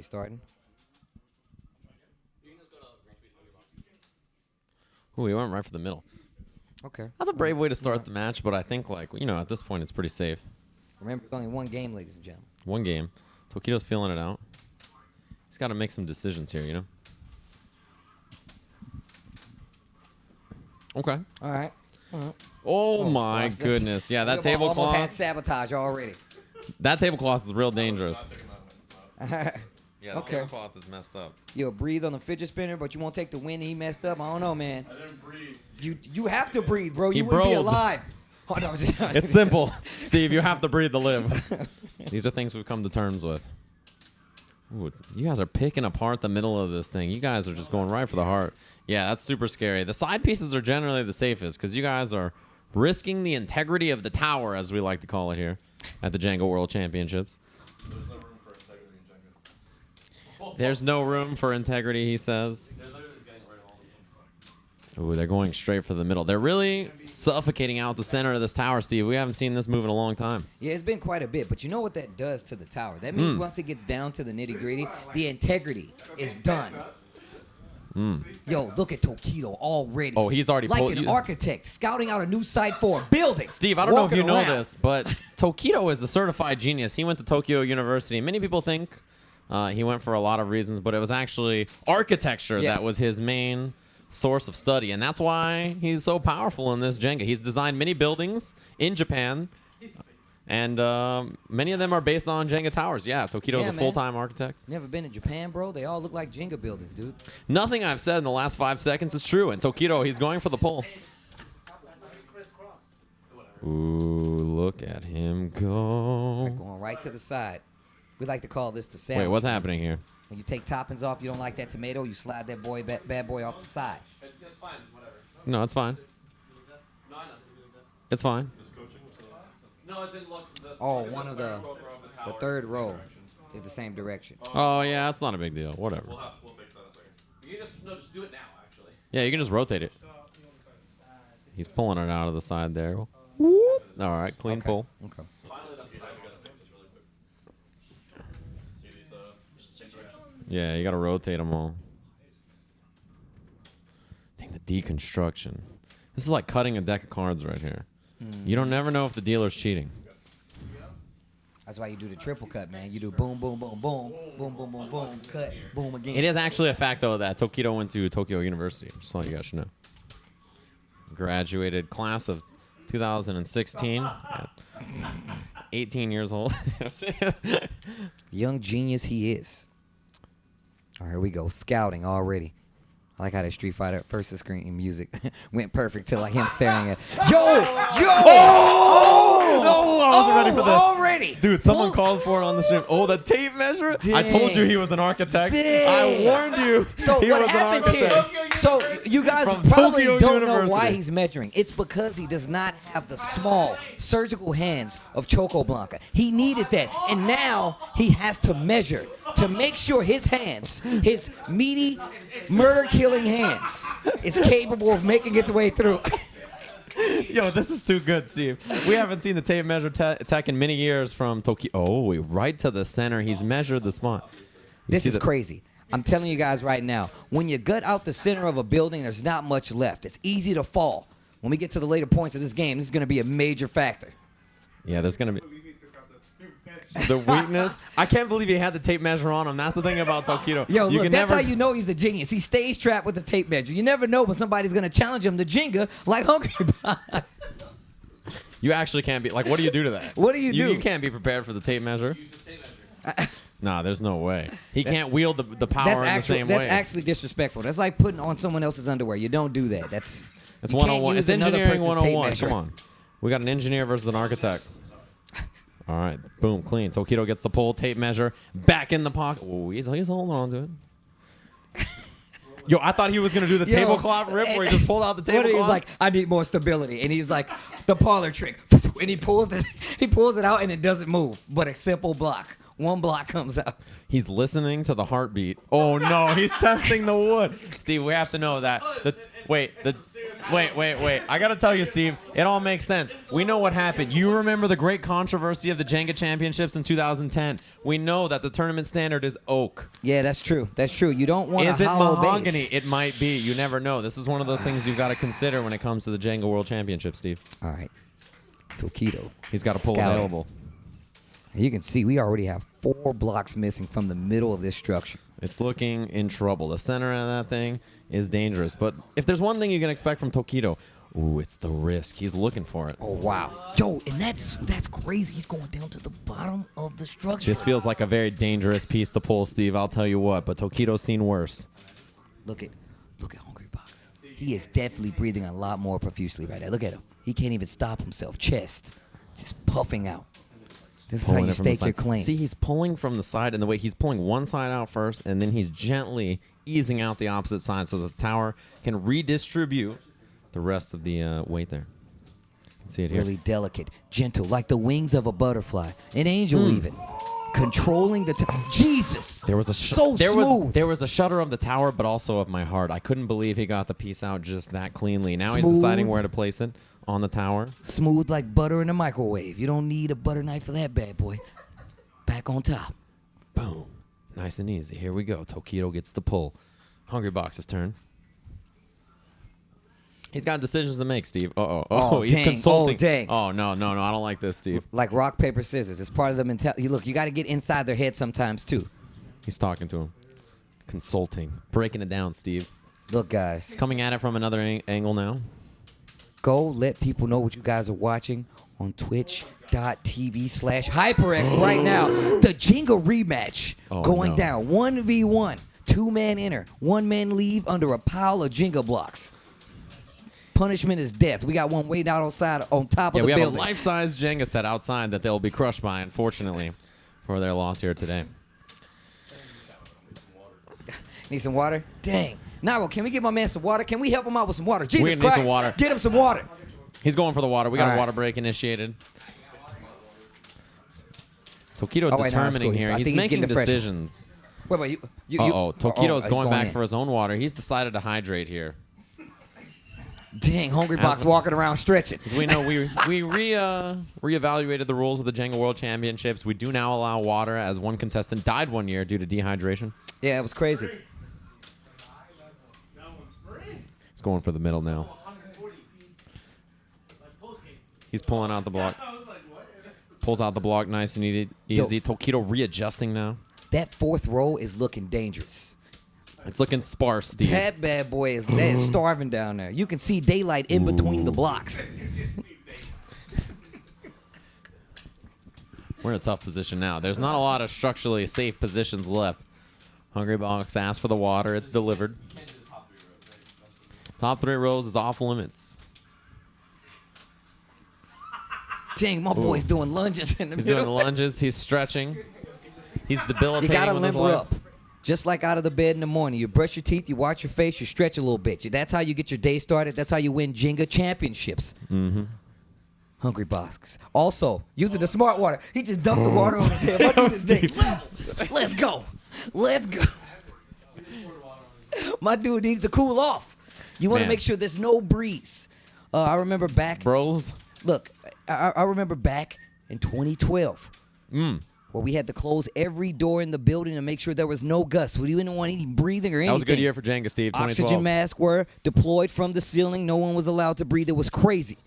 starting. Ooh, he went right for the middle. Okay. That's a brave way to start the match, but I think, like, you know, at this point, it's pretty safe. Remember, it's only one game, ladies and gentlemen. One game. Tokido's feeling it out. He's got to make some decisions here, you know? Okay. All right. Oh, my goodness. Yeah, that tablecloth. Almost had sabotage already. That tablecloth is real dangerous. Yeah, the Okay. tablecloth is messed up. You'll breathe on the fidget spinner, but you won't take the win. He messed up. I don't know, man. I didn't breathe. You have to breathe, bro. He You wouldn't be broed. alive. Oh, no, It's simple, Steve. You have to breathe to live. These are things we've come to terms with. Ooh, you guys are picking apart the middle of this thing. You guys are just going right for the heart. Yeah, that's super scary. The side pieces are generally the safest because you guys are risking the integrity of the tower, as we like to call it here at the Jenga World Championships. There's no room for integrity in Jenga. There's no room for integrity, he says. They're literally just getting rid of all of them. Ooh, they're going straight for the middle. They're really suffocating out the center of this tower, Steve. We haven't seen this move in a long time. Yeah, it's been quite a bit, but you know what that does to the tower? That means once it gets down to the nitty-gritty, the integrity is done. Yo, look at Tokido already. Oh, he's already like pulled an you. architect scouting out a new site for a building. Steve, I don't know if you Walking know around. this, but Tokido is a certified genius. He went to Tokyo University. Many people think he went for a lot of reasons, but it was actually architecture that was his main source of study, and that's why he's so powerful in this Jenga. He's designed many buildings in Japan, and many of them are based on Jenga towers. Yeah, Tokido's Yeah, a man. full-time architect. Never been to Japan, bro? They all look like Jenga buildings, dude. Nothing I've said in the last 5 seconds is true, and Tokido, he's going for the pull. Ooh, look at him go. Going right to the side. We like to call this the sandwich. Wait, what's happening here? When you take toppings off, you don't like that tomato, you slide that boy, bad boy off the side. That's fine, whatever. No, it's fine. No, I know. It's fine. Just coaching? No, as in, look. Oh, one of the third row is the same direction. Oh, yeah, that's not a big deal. Whatever. We'll fix that in a second. You can just do it now, actually. Yeah, you can just rotate it. He's pulling it out of the side there. Whoop. All right, clean pull. Okay. Finally, that's the side we gotta fix this really quick. See these, change direction? Yeah, you got to rotate them all. Dang, the deconstruction. This is like cutting a deck of cards right here. You don't never know if the dealer's cheating. That's why you do the triple cut, man. You do boom, boom, boom, boom, boom, boom, boom, boom, cut, boom again. It is actually a fact, though, that Tokido went to Tokyo University. Just so you guys should know. Graduated class of 2016 at 18 years old. Young genius he is. All right, here we go. Scouting already. I like how that Street Fighter versus screen music went perfect to like him staring at. Yo! No, I wasn't ready for this. Already! Dude, someone called for it on the stream. Oh, the tape measure? I told you he was an architect. Dang. I warned you. So he what was an happens architect. here? So you guys From probably Tokyo don't know University. why he's measuring. It's because he does not have the small surgical hands of Choco Blanca. He needed that, and now he has to measure to make sure his hands, his meaty, murder-killing hands, is capable of making its way through. Yo, this is too good, Steve. We haven't seen the tape measure tech in many years from Tokyo. Oh, right to the center. He's measured the spot. This is crazy. I'm telling you guys right now, when you gut out the center of a building, there's not much left. It's easy to fall. When we get to the later points of this game, this is going to be a major factor. Yeah, there's going to be the weakness. I can't believe he had the tape measure on him. That's the thing about Tokido. Yo, you look, can that's never... how you know he's a genius. He stays trapped with the tape measure. You never know when somebody's going to challenge him to Jenga like Hungrybox. You actually can't be... Like, what do you do to that? What do you do? You can't be prepared for the tape measure. Use this tape measure. Nah, there's no way. He can't wield the power in the same way. That's actually disrespectful. That's like putting on someone else's underwear. You don't do that. That's It's you can't 101. use It's another engineering person's tape 101. measure. Come on. We got an engineer versus an architect. All right. Boom. Clean. Tokido gets the pull. Tape measure. Back in the pocket. Oh, he's holding on to it. Yo, I thought he was going to do the tablecloth rip where he just pulled out the tablecloth. He was like, I need more stability. And he's like, the parlor trick. And he pulls it out and it doesn't move. But a simple block. One block comes out. He's listening to the heartbeat. Oh, no. He's testing the wood. Steve, we have to know that. Wait. I got to tell you, Steve, it all makes sense. We know what happened. You remember the great controversy of the Jenga championships in 2010. We know that the tournament standard is oak. Yeah, that's true. That's true. You don't want Is a it hollow mahogany? base. It might be. You never know. This is one of those things you've got to consider when it comes to the Jenga World Championship, Steve. All right. Tokido. He's got a pull Scouting. available. You can see we already have 4 blocks missing from the middle of this structure. It's looking in trouble. The center of that thing is dangerous. But if there's one thing you can expect from Tokido, ooh, it's the risk. He's looking for it. Oh, wow. Yo, and that's crazy. He's going down to the bottom of the structure. This feels like a very dangerous piece to pull, Steve. I'll tell you what. But Tokido's seen worse. Look at Hungrybox. He is definitely breathing a lot more profusely right now. Look at him. He can't even stop himself. Chest just puffing out. This is how Pulling you it from the stake your side. claim. See, he's pulling from the side, and the way he's pulling one side out first, and then he's gently easing out the opposite side so that the tower can redistribute the rest of the weight there. You can see it here. Really delicate, gentle, like the wings of a butterfly. An angel even. Controlling the Jesus. There was a so there smooth. there was a shudder of the tower, but also of my heart. I couldn't believe he got the piece out just that cleanly. Now he's Smooth. deciding where to place it on the tower. Smooth like butter in a microwave. You don't need a butter knife for that bad boy. Back on top. Boom. Nice and easy. Here we go. Tokido gets the pull. Hungrybox's turn. He's got decisions to make, Steve. Oh, he's dang. consulting. Oh, dang. Oh, no. I don't like this, Steve. Like rock, paper, scissors. It's part of the mentality. Look, you got to get inside their head sometimes, too. He's talking to him. Consulting. Breaking it down, Steve. Look, guys. Coming at it from another angle now. Go let people know what you guys are watching on twitch.tv/HyperX right now. The Jenga rematch going no. down. 1v1. 2-man enter. 1-man leave under a pile of Jenga blocks. Punishment is death. We got one way down on top of the we have building. a life-size Jenga set outside that they'll be crushed by, unfortunately, for their loss here today. Need some water? Dang. Naro, can we get my man some water? Can we help him out with some water? Jesus need Christ. some water. Get him some water. He's going for the water. We got All a right. water break initiated. Tokido Oh, wait, no, that's determining cool. here. I He's think he's making getting the fresh one. decisions. Wait, wait. Tokido's he's going back in. for his own water. He's decided to hydrate here. Dang, Hungrybox walking around stretching. As we know, we reevaluated the rules of the Jenga World Championships. We do now allow water, as one contestant died one year due to dehydration. Yeah, it was crazy. He's going for the middle now. He's pulling out the block. Pulls out the block nice and easy. Tokido readjusting now. That 4th row is looking dangerous. It's looking sparse, Steve. That bad boy is dead, starving down there. You can see daylight in between the blocks. We're in a tough position now. There's not a lot of structurally safe positions left. Hungrybox asked for the water. It's delivered. Top 3 rows is off limits. Dang, my boy's doing lunges in the He's middle. doing lunges. He's stretching. He's You debilitating gotta with his limber life. up. Just like out of the bed in the morning. You brush your teeth, you wash your face, you stretch a little bit. That's how you get your day started. That's how you win Jenga championships. Mm-hmm. Hungrybox. Also, using the smart water. He just dumped the water on his head. My dude is next level. Let's go. Let's go. My dude needs to cool off. You want to Man. make sure there's no breeze. I remember back. Bros. Look, I remember back in 2012 where we had to close every door in the building to make sure there was no gusts. We didn't want any breathing or anything. That was a good year for Jenga, Steve. 2012. Oxygen masks were deployed from the ceiling. No one was allowed to breathe. It was crazy.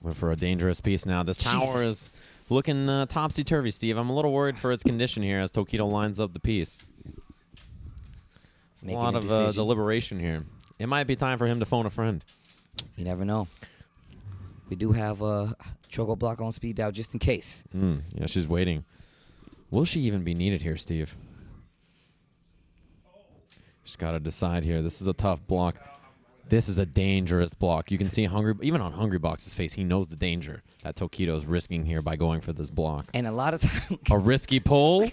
Went for a dangerous piece now. This tower is looking topsy-turvy, Steve. I'm a little worried for its condition here as Tokido lines up the piece. It's a Making lot a of decision. deliberation here. It might be time for him to phone a friend. You never know. We do have a choco block on speed dial just in case. Yeah, she's waiting. Will she even be needed here, Steve? She's got to decide here. This is a tough block. This is a dangerous block. You can see even on Hungrybox's face, he knows the danger that Tokido's risking here by going for this block. And a lot of times, A risky pull.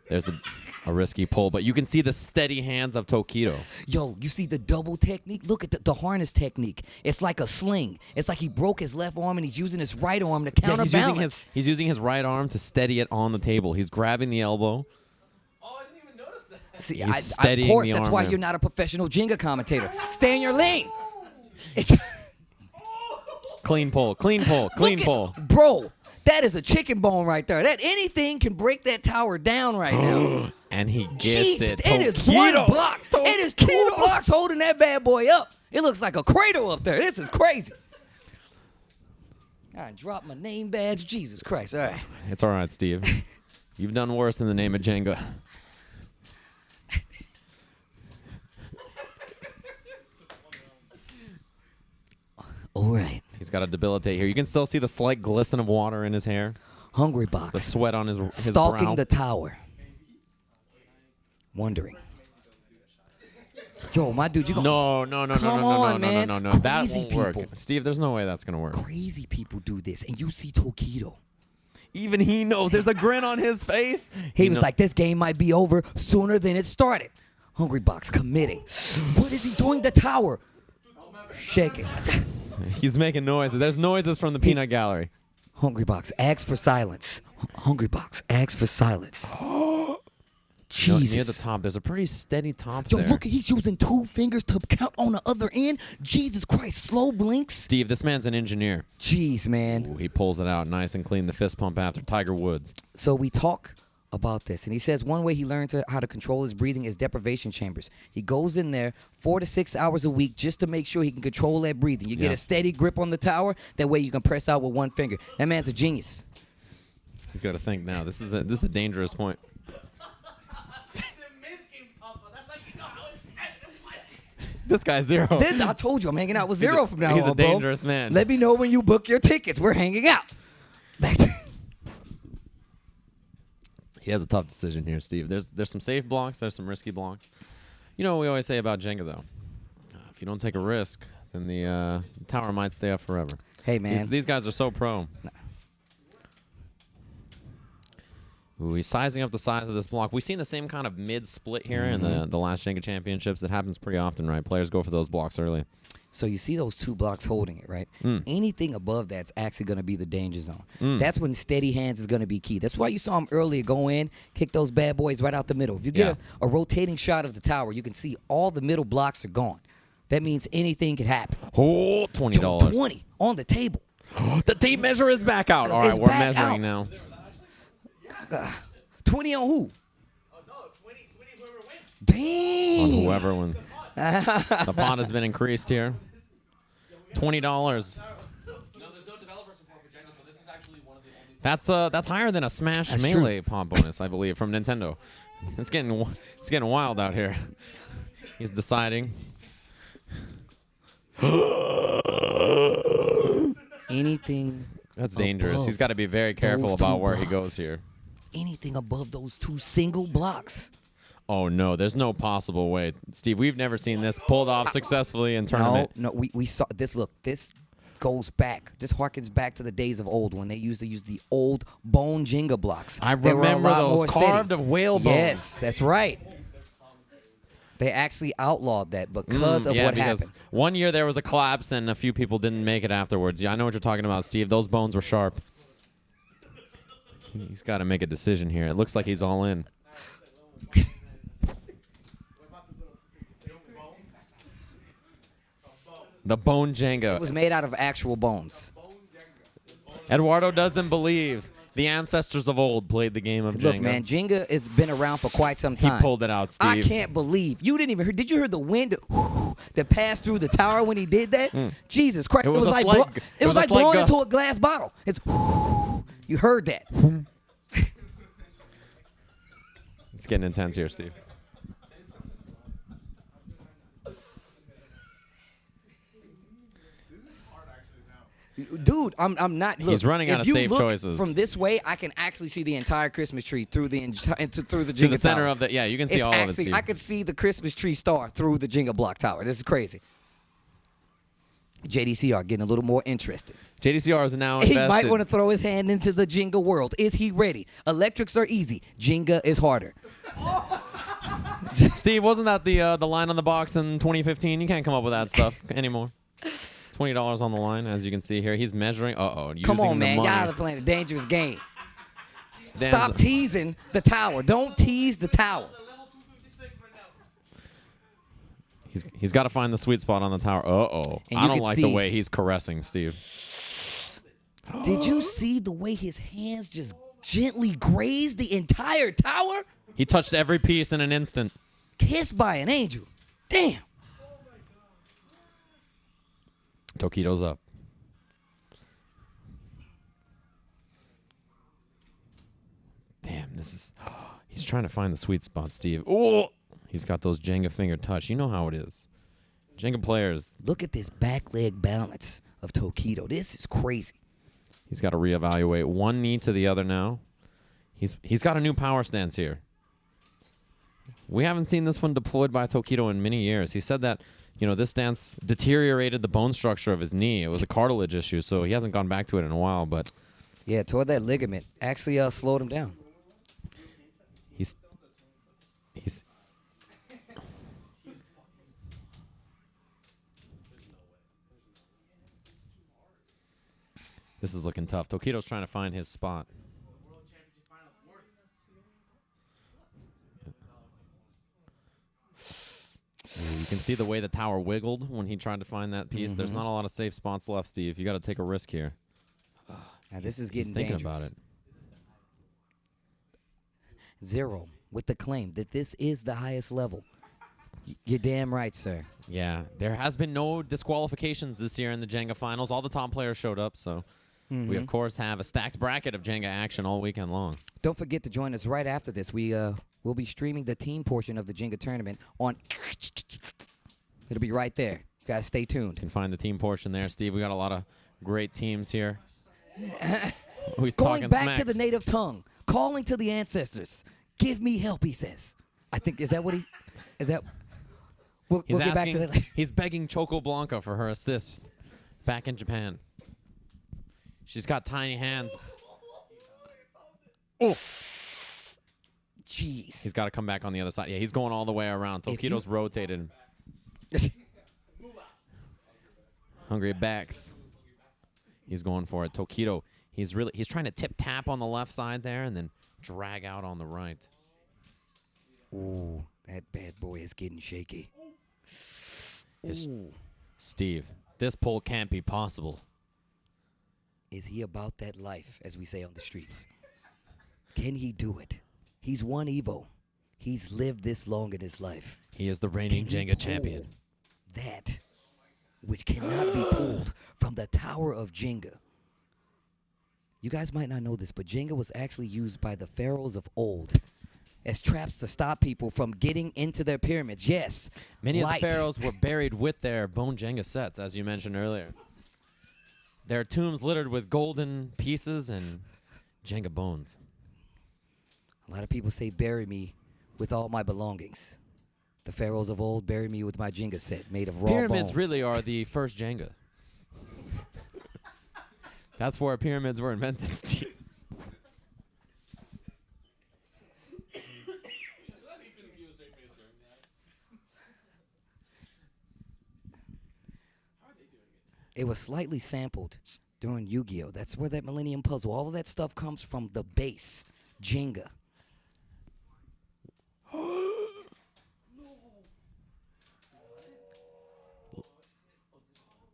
There's a risky pull, but you can see the steady hands of Tokido. yo, you see the double technique? Look at the harness technique. It's like a sling. It's like he broke his left arm and he's using his right arm to counterbalance. He's using his right arm to steady it on the table. He's grabbing the elbow. Oh, I didn't even notice that. See, He's of steadying course, the that's arm why there. you're not a professional Jenga commentator. Stay in your lane. It's, Clean pull, clean pull, clean pull. Bro, that is a chicken bone right there. That anything can break that tower down right now. And he gets Jesus, it. it is one Tokido. block. It is 2 blocks holding that bad boy up. It looks like a cradle up there. This is crazy. I dropped my name badge. Jesus Christ. All right. It's all right, Steve. You've done worse in the name of Jenga. All right. He's got to debilitate here. You can still see the slight glisten of water in his hair, Hungrybox. the sweat on his Stalking brow. the tower. Wondering. Yo, my dude, you gonna... No. Come on, man. That Crazy won't work. people. Steve, there's no way that's going to work. Crazy people do this. And you see Tokido. Even he knows. There's a grin on his face. He was like, this game might be over sooner than it started. Hungrybox committing. What is he doing? The tower. Shaking. He's making noises. There's noises from the peanut gallery. Hungrybox asks for silence. Hungrybox asks for silence. Jesus. Near the top, there's a pretty steady top Yo, there. look, he's using 2 fingers to count on the other end. Jesus Christ, slow blinks. Steve, this man's an engineer. Jeez, man. Ooh, he pulls it out nice and clean. The fist pump after Tiger Woods. So we talk about this, and he says one way he learned how to control his breathing is deprivation chambers. He goes in there 4 to 6 hours a week just to make sure he can control that breathing. You get a Yes. steady grip on the tower. That way you can press out with 1 finger. That man's a genius. He's got to think now. This is a dangerous point. This guy's zero. I told you I'm hanging out with Zero from now He's on, a bro. dangerous man. Let me know when you book your tickets. We're hanging out. Back to He has a tough decision here, Steve. There's some safe blocks. There's some risky blocks. You know what we always say about Jenga, though? If you don't take a risk, then the tower might stay up forever. Hey, man. These guys are so pro. Ooh, he's sizing up the size of this block. We've seen the same kind of mid-split here in the last Jenga championships. It happens pretty often, right? Players go for those blocks early. So you see those 2 blocks holding it, right? Anything above that's actually going to be the danger zone. Mm. That's when steady hands is going to be key. That's why you saw him earlier go in, kick those bad boys right out the middle. If you get a rotating shot of the tower, you can see all the middle blocks are gone. That means anything could happen. Oh, $20. Yo, 20 on the table. The tape measure is back out. All It's right, we're back measuring out. now. 20 on who? No, 20 whoever wins. Dang. On whoever wins. The pot has been increased here. $20. No, there's no developer support for Jenga, so this is actually one of the only. That's higher than a Smash That's Melee pot bonus, I believe, from Nintendo. It's getting wild out here. He's deciding. Anything. That's dangerous. above He's got to be very careful those about 2 where he blocks. goes here. Anything above those 2 single blocks. Oh no, there's no possible way, Steve. We've never seen this pulled off successfully in tournament. No, we saw this. Look, this goes back. This harkens back to the days of old when they used to use the old bone Jenga blocks. I They were a remember lot those more steady. carved of whale bones. Yes, that's right. They actually outlawed that because of yeah, what because happened. one year there was a collapse and a few people didn't make it afterwards. Yeah, I know what you're talking about, Steve. Those bones were sharp. He's got to make a decision here. It looks like he's all in. The bone Jenga. It was made out of actual bones. Eduardo doesn't believe the ancestors of old played the game of Jenga. Look, man, Jenga has been around for quite some He time. pulled it out, Steve. I can't believe you didn't even hear. Did you hear the wind that passed through the tower when he did that? Jesus Christ! It was a like slight- it was like slight blowing gust. into a glass bottle. It's you heard that. It's getting intense here, Steve. Dude, I'm not. Look, He's running out if of you safe look choices. From this way, I can actually see the entire Christmas tree through the through the Jenga To the center tower. of the, yeah, you can see It's all of it, actually, Steve. I could see the Christmas tree star through the Jenga block tower. This is crazy. JDCR getting a little more interested. JDCR is now He invested. might want to throw his hand into the Jenga world. Is he ready? Electrics are easy. Jenga is harder. Steve, wasn't that the line on the box in 2015? You can't come up with that stuff anymore. $20 on the line, as you can see here. He's measuring. Come on, man. The Y'all money. are playing a dangerous game. Stands- Stop teasing the tower. Don't tease the tower. Level 256 He's got to find the sweet spot on the tower. And I you don't can like the see- way he's caressing Steve. Did you see the way his hands just gently grazed the entire tower? He touched every piece in an instant. Kissed by an angel. Damn. Tokido's up. Damn, this is... He's trying to find the sweet spot, Steve. Oh! He's got those Jenga finger touch. You know how it is. Jenga players, Look at this back leg balance of Tokido. This is crazy. he's got to reevaluate one knee to the other now. He's got a new power stance here. We haven't seen this one deployed by Tokido in many years. He said that, this stance deteriorated the bone structure of his knee. It was a cartilage issue, so he hasn't gone back to it in a while, but Yeah, toward that ligament. Actually slowed him down. he's This is looking tough. Tokido's trying to find his spot. You can see the way the tower wiggled when he tried to find that piece. There's not a lot of safe spots left, Steve. You got to take a risk here. Now this is He's getting thinking dangerous. about it. Zero with the claim that this is the highest level. You're damn right, sir. Yeah, there has been no disqualifications this year in the Jenga finals. All the top players showed up, so we, of course, have a stacked bracket of Jenga action all weekend long. Don't forget to join us right after this. We'll be streaming the team portion of the Jenga tournament on. It'll be right there. You guys stay tuned. You can find the team portion there, Steve. We got a lot of great teams here. He's Going talking back smack. to the native tongue, calling to the ancestors. Give me help, he says. I think, is that what he, is that, we'll He's get back to asking- that. He's begging Choco Blanca for her assist back in Japan. She's got tiny hands. Oh, Jeez. he's got to come back on the other side. Yeah, he's going all the way around. If you- Tokido's rotated. Hungrybox. He's going for it. Tokido, he's trying to tip tap on the left side there and then drag out on the right. Ooh, that bad boy is getting shaky. Is- Ooh. Steve, this pull can't be possible. Is he about that life, as we say on the streets? Can he do it? He's won Evo. He's lived this long in his life. He is the reigning Can he Jenga champion. pull that which cannot be pulled from the Tower of Jenga. You guys might not know this, but Jenga was actually used by the pharaohs of old as traps to stop people from getting into their pyramids. Yes, Many light. of the pharaohs were baried with their bone Jenga sets, as you mentioned earlier. Their tombs littered with golden pieces and Jenga bones. A lot of people say, bury me with all my belongings. The pharaohs of old bury me with my Jenga set made of raw Pyramids bone. really are the first Jenga. That's where pyramids were invented, Steve. It was slightly sampled during Yu-Gi-Oh! That's where that Millennium Puzzle, all of that stuff comes from the base, Jenga.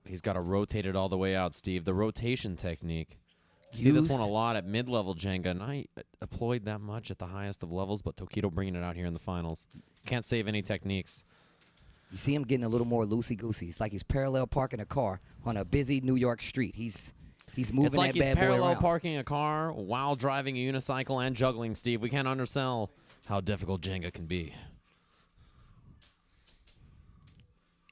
He's got to rotate it all the way out, Steve. The rotation technique. You see this one a lot at mid-level Jenga, not employed that much at the highest of levels, but Tokido bringing it out here in the finals. Can't save any techniques. You see him getting a little more loosey-goosey. It's like he's parallel parking a car on a busy New York street. He's moving It's like that he's bad boy parallel around. parking a car while driving a unicycle and juggling, Steve. We can't undersell how difficult Jenga can be.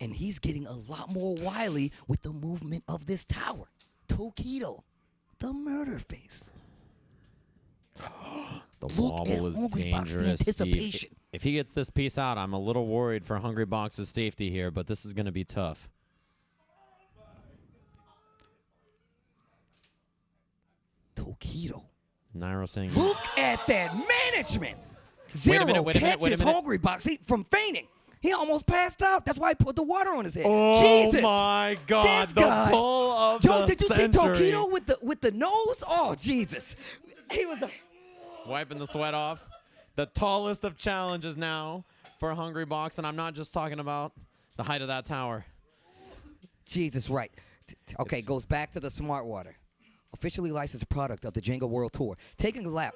And he's getting a lot more wily with the movement of this tower. Tokido, the murder face. The Look wobble at is Hungrybox, the dangerous, Steve. anticipation. If he gets this piece out, I'm a little worried for Hungrybox's safety here, but this is going to be tough. Tokido. Nairo saying... Look at that management. Zero wait a minute. catches Hungrybox from fainting. He almost passed out. That's why he put the water on his head. Oh Jesus. my God! This The guy. pull of Joe, the did you century. see Tokido with the nose? Oh, Jesus. He was a... Wiping the sweat off. The tallest of challenges now for Hungrybox, and I'm not just talking about The height of that tower. Jesus, right. Okay, goes back to the Smart Water. Officially licensed product of the Jenga World Tour. Taking a lap.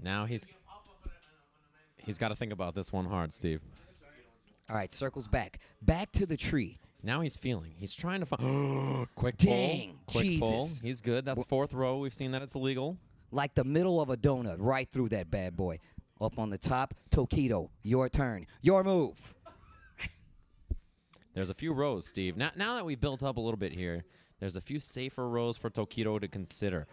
Now he's got to think about this one hard, Steve. All right, circles back. Back to the tree. Now he's feeling. He's trying to find. Quick Dang, pull. Quick pull. Jesus. He's good. That's fourth row. We've seen that it's illegal. Like the middle of a donut, right through that bad boy. Up on the top, Tokido, your turn. Your move. There's a few rows, Steve. Now that we've built up a little bit here, there's a few safer rows for Tokido to consider.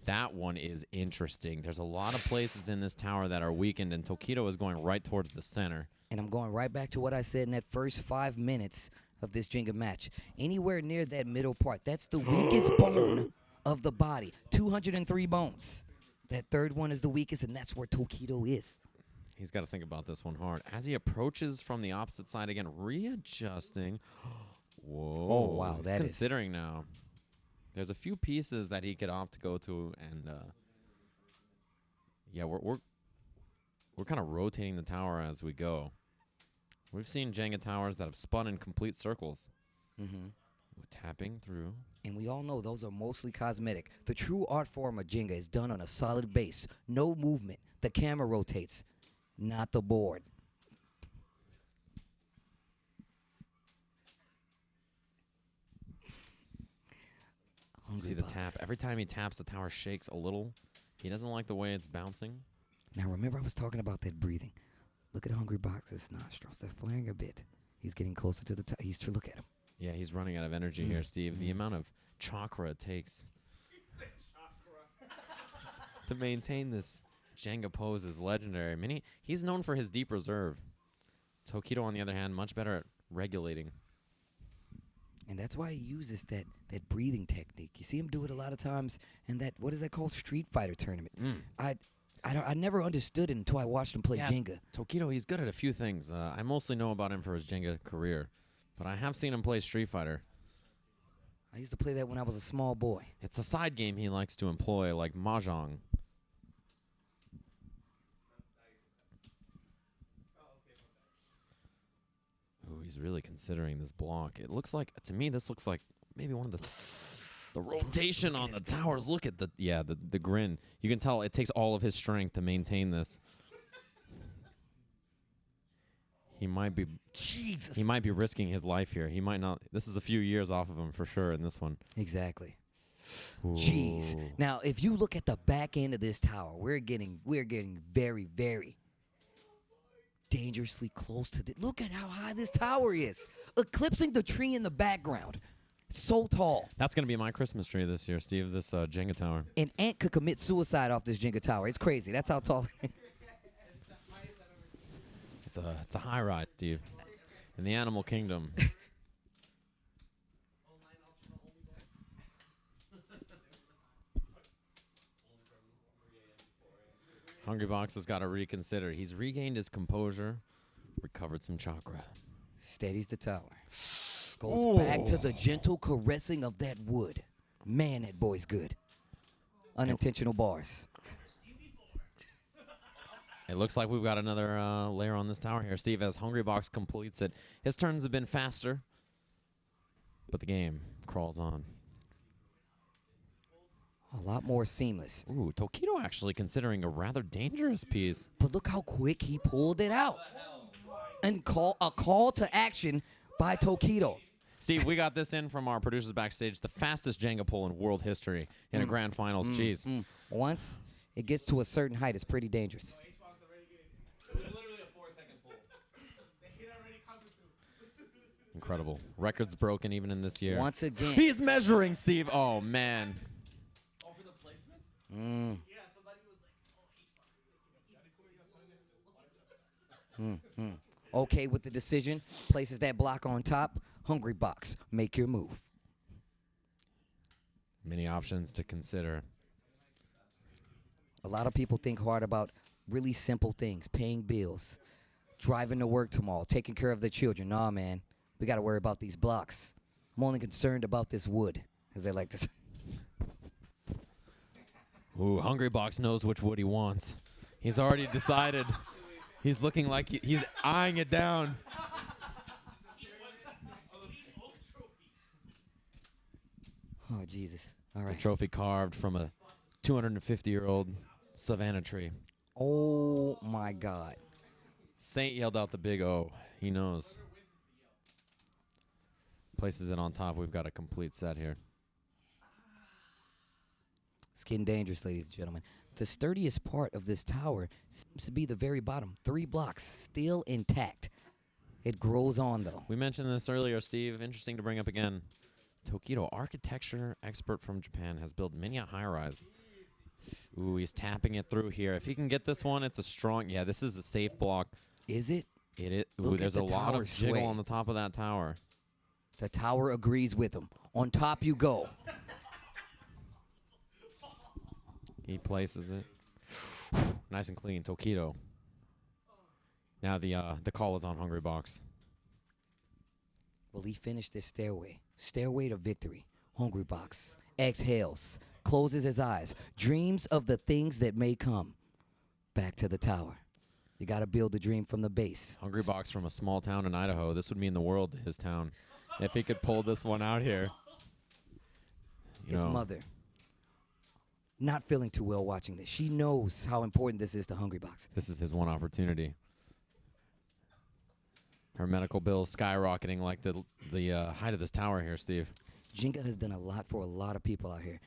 That one is interesting. There's a lot of places in this tower that are weakened, and Tokido is going right towards the center. And I'm going right back to what I said in that first 5 minutes of this Jenga match. Anywhere near that middle part, that's the weakest bone of the body. 203 bones. That third one is the weakest, and that's where Tokido is. He's got to think about this one hard. As he approaches from the opposite side again, readjusting. Whoa. Oh, wow. He's that is considering now. There's a few pieces that he could opt to go to, and yeah, we're kind of rotating the tower as we go. We've seen Jenga towers that have spun in complete circles. Mm-hmm. We're tapping through. And we all know those are mostly cosmetic. The true art form of Jenga is done on a solid base. No movement. The camera rotates, not the board. See the tap. Every time he taps, the tower shakes a little. He doesn't like the way it's bouncing. Now remember I was talking about that breathing. Look at Hungrybox's nostrils. They're flaring a bit. He's getting closer to the top. Look at him. Yeah, he's running out of energy here, Steve. The amount of chakra it takes to maintain this Jenga pose is legendary. I mean, he's known for his deep reserve. Tokido, on the other hand, much better at regulating. And that's why he uses that breathing technique. You see him do it a lot of times in that, what is that called, Street Fighter tournament. I never understood it until I watched him play Jenga. Tokido, he's good at a few things. I mostly know about him for his Jenga career, but I have seen him play Street Fighter. I used to play that when I was a small boy. It's a side game he likes to employ, like Mahjong. Ooh, he's really considering this block. It looks like, to me, this looks like maybe one of the rotation on the towers. Look at the grin. You can tell it takes all of his strength to maintain this. He might be Jesus. He might be risking his life here. He might not. This is a few years off of him for sure in this one. Exactly. Ooh. Jeez. Now, if you look at the back end of this tower, we're getting very, very dangerously close to the. Look at how high this tower is, eclipsing the tree in the background. So tall. That's gonna be my Christmas tree this year, Steve. This Jenga tower. An ant could commit suicide off this Jenga tower. It's crazy. That's how tall. It's a high rise, Steve. In the animal kingdom. Hungrybox has got to reconsider. He's regained his composure, recovered some chakra. Steadies the tower. Goes back to the gentle caressing of that wood. Man, that boy's good. Unintentional bars. It looks like we've got another layer on this tower here. Steve, as Hungrybox completes it, his turns have been faster, but the game crawls on. A lot more seamless. Ooh, Tokido actually considering a rather dangerous piece. But look how quick he pulled it out. And a call to action by Tokido. Steve, we got this in from our producers backstage. The fastest Jenga pull in world history in a grand finals. Jeez. Once it gets to a certain height, it's pretty dangerous. It was literally a 4-second pull. Incredible. Records broken even in this year. Once again. He's measuring, Steve. Oh, man. Oh, for the placement? Yeah, somebody was like, Okay with the decision. Places that block on top. Hungrybox, make your move. Many options to consider. A lot of people think hard about really simple things. Paying bills. Driving to work tomorrow. Taking care of their children. Nah, man. We got to worry about these blocks. I'm only concerned about this wood, as they like to say. Ooh, Hungrybox knows which wood he wants. He's already decided. He's looking like he's eyeing it down. Oh, Jesus. All The right. trophy carved from a 250-year-old Savannah tree. Oh, my God. Saint yelled out the big O. He knows. Places it on top. We've got a complete set here. It's getting dangerous, ladies and gentlemen. The sturdiest part of this tower seems to be the very bottom. 3 blocks, still intact. It grows on, though. We mentioned this earlier, Steve. Interesting to bring up again. Tokido, architecture expert from Japan, has built many a high-rise. Ooh, he's tapping it through here. If he can get this one, it's a strong... Yeah, this is a safe block. Is it? It is. Ooh, Look there's at a the lot tower of jiggle sway. on the top of that tower. The tower agrees with him. On top you go. He places it. Nice and clean. Tokido. Now the call is on Hungrybox. Will he finish this stairway? Stairway to victory. Hungrybox exhales, closes his eyes, dreams of the things that may come. Back to the tower. You got to build the dream from the base. Hungrybox from a small town in Idaho. This would mean the world to his town if he could pull this one out here. You His know, mother, not feeling too well watching this. She knows how important this is to Hungrybox. this is his one opportunity. Her medical bills skyrocketing like the height of this tower here, Steve. Jenga has done a lot for a lot of people out here.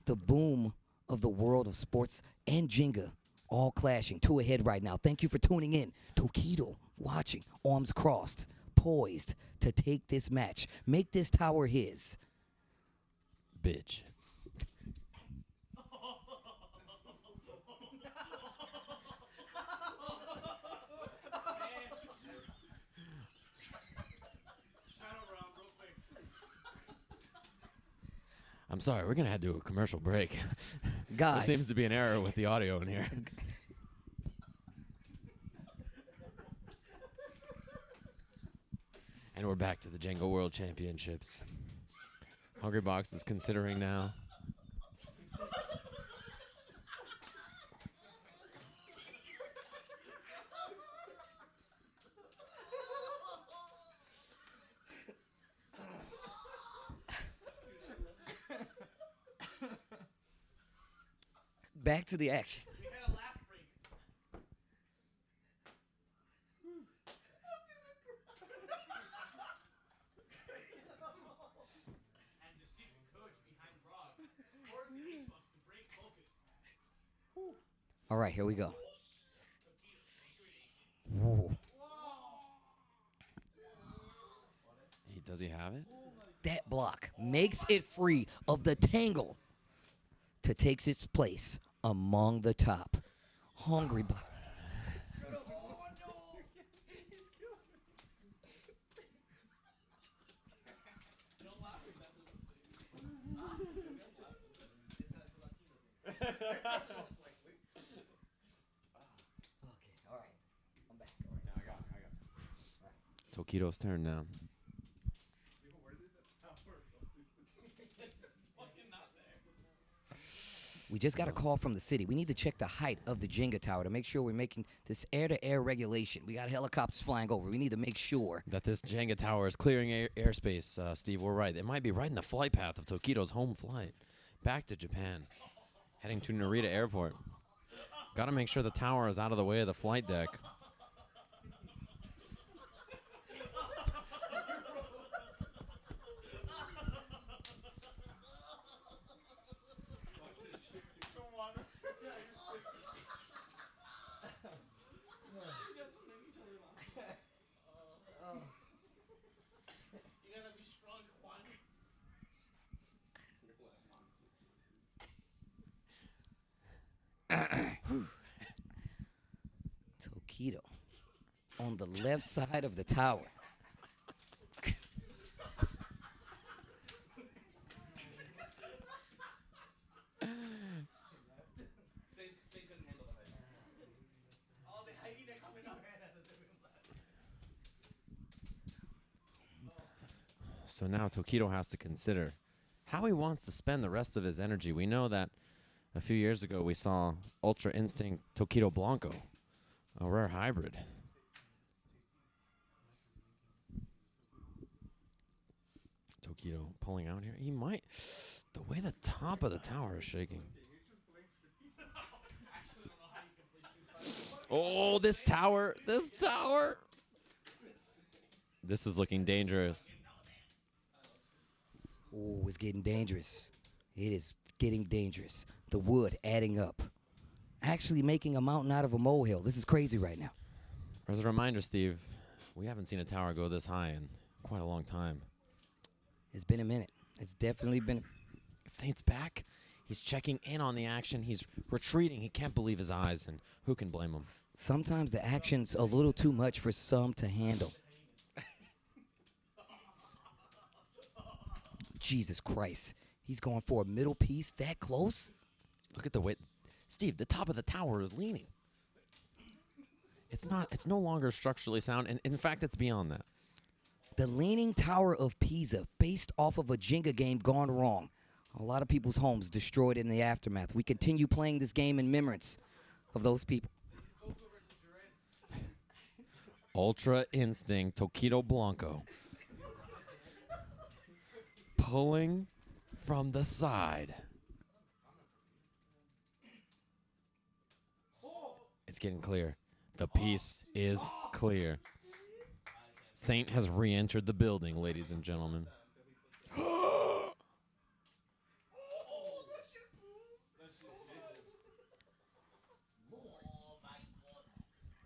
The boom of the world of sports and Jenga all clashing to a head right now. Thank you for tuning in. Tokido watching, arms crossed, poised to take this match, make this tower his. Bitch. I'm sorry, we're gonna have to do a commercial break. There Guys, seems to be an error with the audio in here. And we're back to the Jenga World Championships. Hungrybox is considering now. back to the action. We had a laugh break. And deceitful coach behind Frog. Force the H-Box to break focus. All right, here we go. Whoa. Does he have it? That block makes it free of the tangle to takes its place among the top. Hungrybox. Okay, all right. I'm back. I got it. Tokido's turn now. We just got a call from the city. We need to check the height of the Jenga tower to make sure we're making this air-to-air regulation. We got helicopters flying over. We need to make sure. That this Jenga tower is clearing airspace, Steve. We're right. It might be right in the flight path of Tokido's home flight back to Japan, heading to Narita Airport. Got to make sure the tower is out of the way of the flight deck. You gotta be strong, Juan. Tokido on the left side of the tower. Same couldn't handle the height. Oh, the hyena coming up. So now Tokido has to consider how he wants to spend the rest of his energy. We know that A few years ago, we saw Ultra Instinct Tokido Blanco, a rare hybrid. Tokido pulling out here. He might. The way the top of the tower is shaking. Oh, this tower. This tower. This is looking dangerous. Oh, it's getting dangerous. It is getting dangerous. The wood adding up. Actually making a mountain out of a molehill. This is crazy right now. As a reminder, Steve, we haven't seen a tower go this high in quite a long time. It's been a minute. It's definitely been. Saint's back. He's checking in on the action. He's retreating. He can't believe his eyes, and who can blame him? Sometimes the action's a little too much for some to handle. Jesus Christ. He's going for a middle piece that close? Look at the way. Steve, the top of the tower is leaning. It's no longer structurally sound, and in fact, it's beyond that. The Leaning Tower of Pisa, based off of a Jenga game gone wrong. A lot of people's homes destroyed in the aftermath. We continue playing this game in remembrance of those people. Ultra Instinct Tokido Blanco. Pulling from the side. It's getting clear. The piece is clear. Saint has re-entered the building, ladies and gentlemen.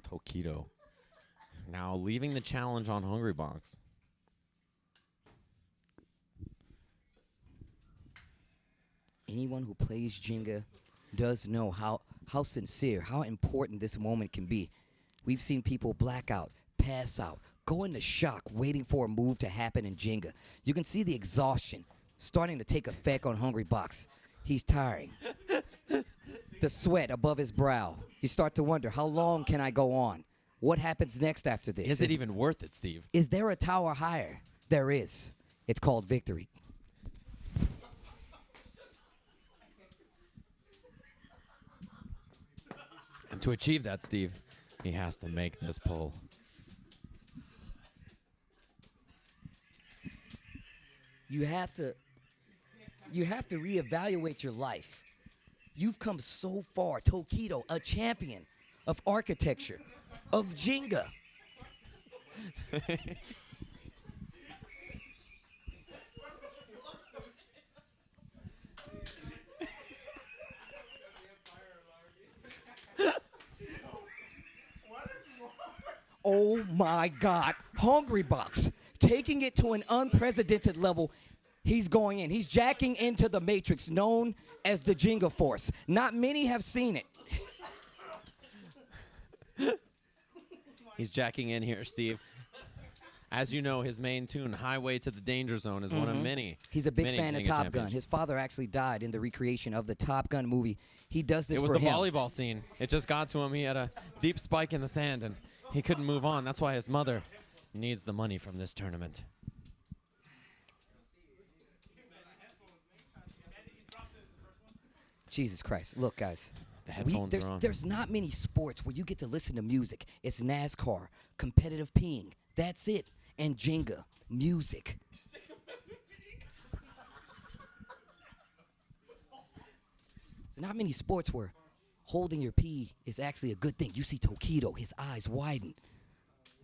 Tokido. Now leaving the challenge on Hungrybox. Anyone who plays Jenga does know how sincere, how important this moment can be. We've seen people black out, pass out, go into shock waiting for a move to happen in Jenga. You can see the exhaustion starting to take effect on Hungrybox. He's tiring. The sweat above his brow. You start to wonder, how long can I go on? What happens next after this? Is it even worth it, Steve? Is there a tower higher? There is. It's called victory. And to achieve that, Steve, he has to make this pull. You have to reevaluate your life. You've come so far. Tokido, a champion of architecture, of Jenga. Oh my God, Hungrybox, taking it to an unprecedented level. He's going in. He's jacking into the matrix known as the Jenga Force. Not many have seen it. He's jacking in here, Steve. As you know, his main tune, Highway to the Danger Zone, is one of many. He's a big many fan of Jenga Top Gun. championships. His father actually died in the recreation of the Top Gun movie. He does this It was for the him. volleyball scene. It just got to him. He had a deep spike in the sand, and he couldn't move on. That's why his mother needs the money from this tournament. Jesus Christ. Look, guys. The headphones are on. There's not many sports where you get to listen to music. It's NASCAR, competitive peeing. That's it. And Jenga, music. There's not many sports where holding your pee is actually a good thing. You see Tokido, his eyes widen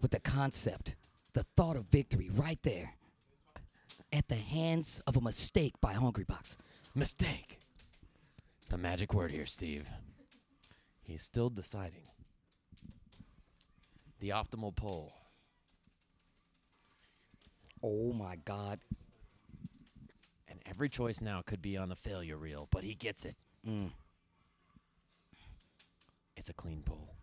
with the concept, the thought of victory right there at the hands of a mistake by Hungrybox. Mistake. The magic word here, Steve. He's still deciding. The optimal pull. Oh my God. And every choice now could be on the failure reel, but he gets it. It's a clean pull.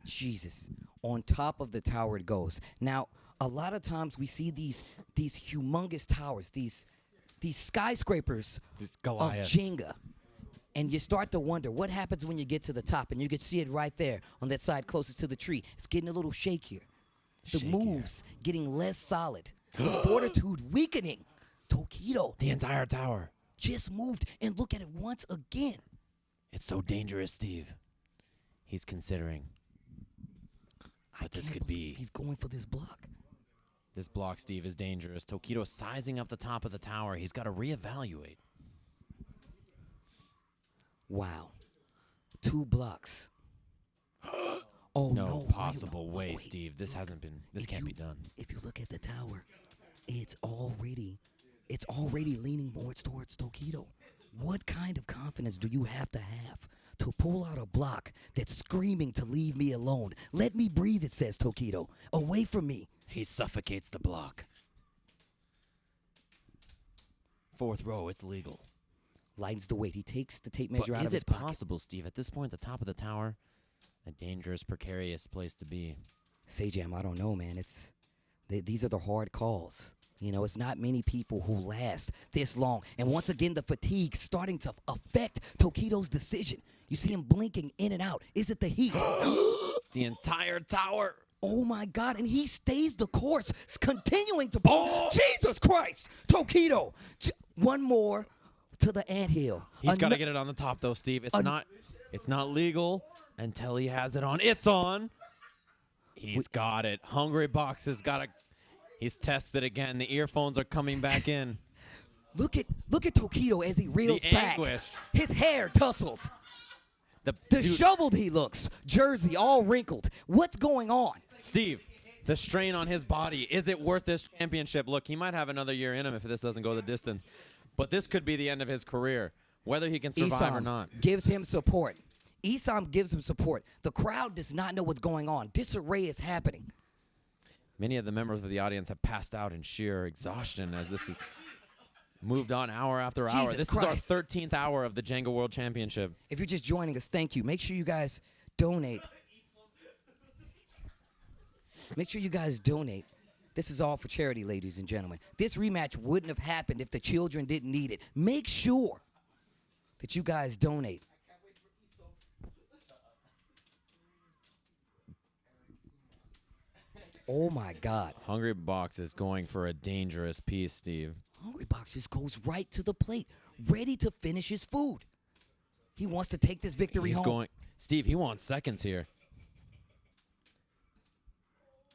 Jesus. On top of the tower it goes. Now, a lot of times we see these humongous towers, these skyscrapers of Goliaths. Jenga. And you start to wonder what happens when you get to the top, and you can see it right there on that side closest to the tree. It's getting a little shakier. The Shakier. moves getting less solid. The fortitude weakening. Tokido The entire tower. just moved, and look at it once again. It's so dangerous, Steve. He's considering. But this could be. He's going for this block. This block, Steve, is dangerous. Tokido sizing up the top of the tower. He's got to reevaluate. Wow. 2 blocks. Oh, no. Possible way, wait. Steve. This hasn't been. This If can't you- be done. If you look at the tower, it's already leaning more towards Tokido. What kind of confidence do you have to pull out a block that's screaming to leave me alone? Let me breathe, it says Tokido. Away from me. He suffocates the block. 4th row, it's legal. Lightens the weight. He takes the tape But measure out is of his it pocket. possible, Steve, at this point, the top of the tower, a dangerous, precarious place to be? Sajam, I don't know, man. These are the hard calls. You know, it's not many people who last this long. And once again, the fatigue starting to affect Tokido's decision. You see him blinking in and out. Is it the heat? The entire tower. Oh my God! And he stays the course, continuing to pull. Jesus Christ, Tokido! One more to the anthill. He's got to get it on the top, though, Steve. It's not legal until he has it on. It's on. He's got it. Hungrybox has got it. He's tested again. The earphones are coming back in. Look at Tokido as he reels The back. anguish. His hair tussles. Dude, Disheveled he looks. Jersey all wrinkled. What's going on? Steve, the strain on his body, is it worth this championship? Look, he might have another year in him if this doesn't go the distance. But this could be the end of his career, whether he can survive or not. Gives him support. Isam gives him support. The crowd does not know what's going on. Disarray is happening. Many of the members of the audience have passed out in sheer exhaustion as this is moved on hour after hour. Jesus This Christ. is our 13th hour of the Jenga World Championship. If you're just joining us, thank you. Make sure you guys donate. Make sure you guys donate. This is all for charity, ladies and gentlemen. This rematch wouldn't have happened if the children didn't need it. Make sure that you guys donate. Oh my God. Hungrybox is going for a dangerous piece, Steve. Hungrybox just goes right to the plate, ready to finish his food. He wants to take this victory He's home. going. Steve, he wants seconds here.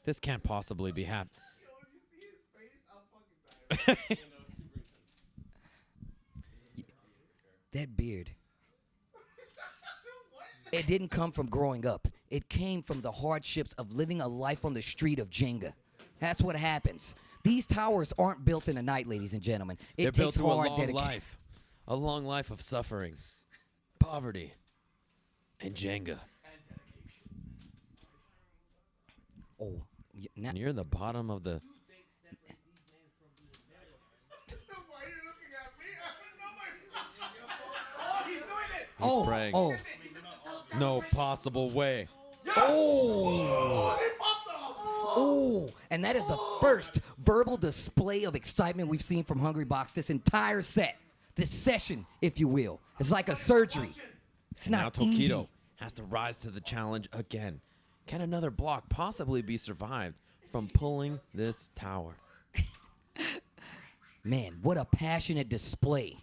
This can't possibly be happening. Yo, if you see his face, I'm fucking dying. That beard. What? It didn't come from growing up. It came from the hardships of living a life on the street of Jenga. That's what happens. These towers aren't built in a night, ladies and gentlemen. It They're built takes through a hard long dedication. life. A long life of suffering, poverty, and Jenga. Oh, now, Near the bottom of the... Why are you looking at me? I don't know my. Oh, he's doing it. oh, praying. oh, No possible way. oh, He popped off. oh, and that is the first verbal display of excitement we've seen from Hungrybox this entire set, this session, if you will. It's like a surgery. It's Now not Tokido easy. has to rise to the challenge again. Can another block possibly be survived from pulling this tower? Man, what a passionate display.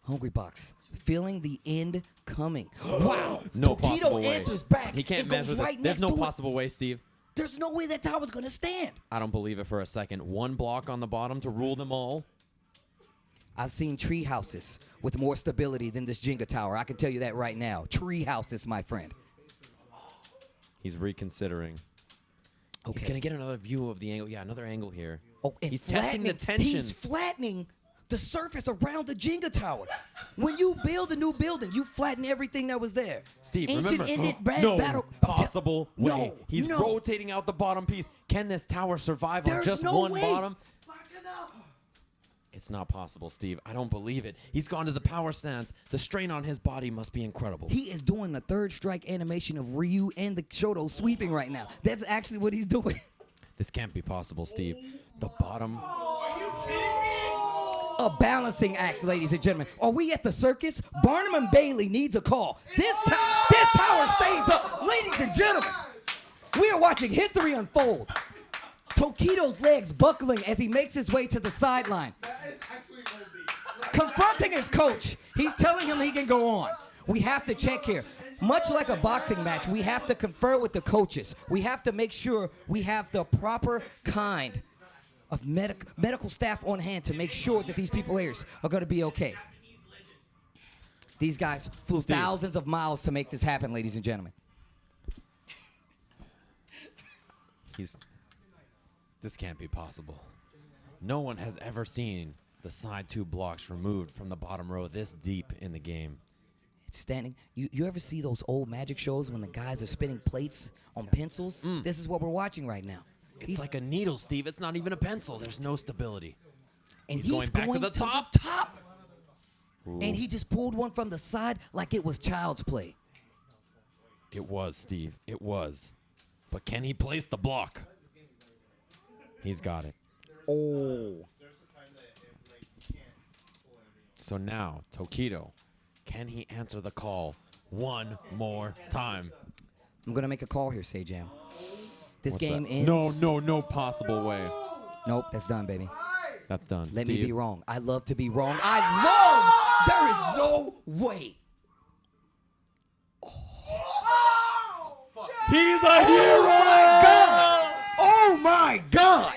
Hungrybox, feeling the end coming. Wow. No Tokido possible way. answers back. He can't It goes measure this. right There's next no to it. possible way, Steve. There's no way that tower's going to stand. I don't believe it for a second. One block on the bottom to rule them all. I've seen tree houses with more stability than this Jenga tower. I can tell you that right now. Tree houses, my friend. He's reconsidering. Okay. He's going to get another view of the angle. Yeah, another angle here. Oh, and He's testing the tension. He's flattening the surface around the Jenga tower. When you build a new building, you flatten everything that was there. Steve, Ancient remember, Indian no battle. possible way. No, He's no. rotating out the bottom piece. Can this tower survive on There's just no one way. bottom? Back it up. It's not possible, Steve. I don't believe it. He's gone to the power stance. The strain on his body must be incredible. He is doing the third strike animation of Ryu and the Shoto sweeping right now. That's actually what he's doing. This can't be possible, Steve. The bottom. Are you kidding me? A balancing act, ladies and gentlemen. Are we at the circus? Barnum and Bailey needs a call. This tower stays up. Ladies and gentlemen, we are watching history unfold. Tokido's legs buckling as he makes his way to the sideline. That is actually OD. confronting his coach. He's telling him he can go on. We have to check here. Much like a boxing match, we have to confer with the coaches. We have to make sure we have the proper kind of medical staff on hand to make sure that these players are going to be okay. These guys flew thousands of miles to make this happen, ladies and gentlemen. This can't be possible. No one has ever seen the side 2 blocks removed from the bottom row this deep in the game. It's standing. You ever see those old magic shows when the guys are spinning plates on pencils? This is what we're watching right now. It's like a needle, Steve. It's not even a pencil. There's no stability. And he's going back to the top. And he just pulled one from the side like it was child's play. It was, Steve. It was. But can he place the block? He's got it. Oh. So now, Tokido, can he answer the call one more time? I'm going to make a call here, Sajam. This What's game that? ends. No possible way. Nope, that's done, baby. That's done. Let Steve? me be wrong. I love to be wrong. There is no way. He's a hero! Oh my God!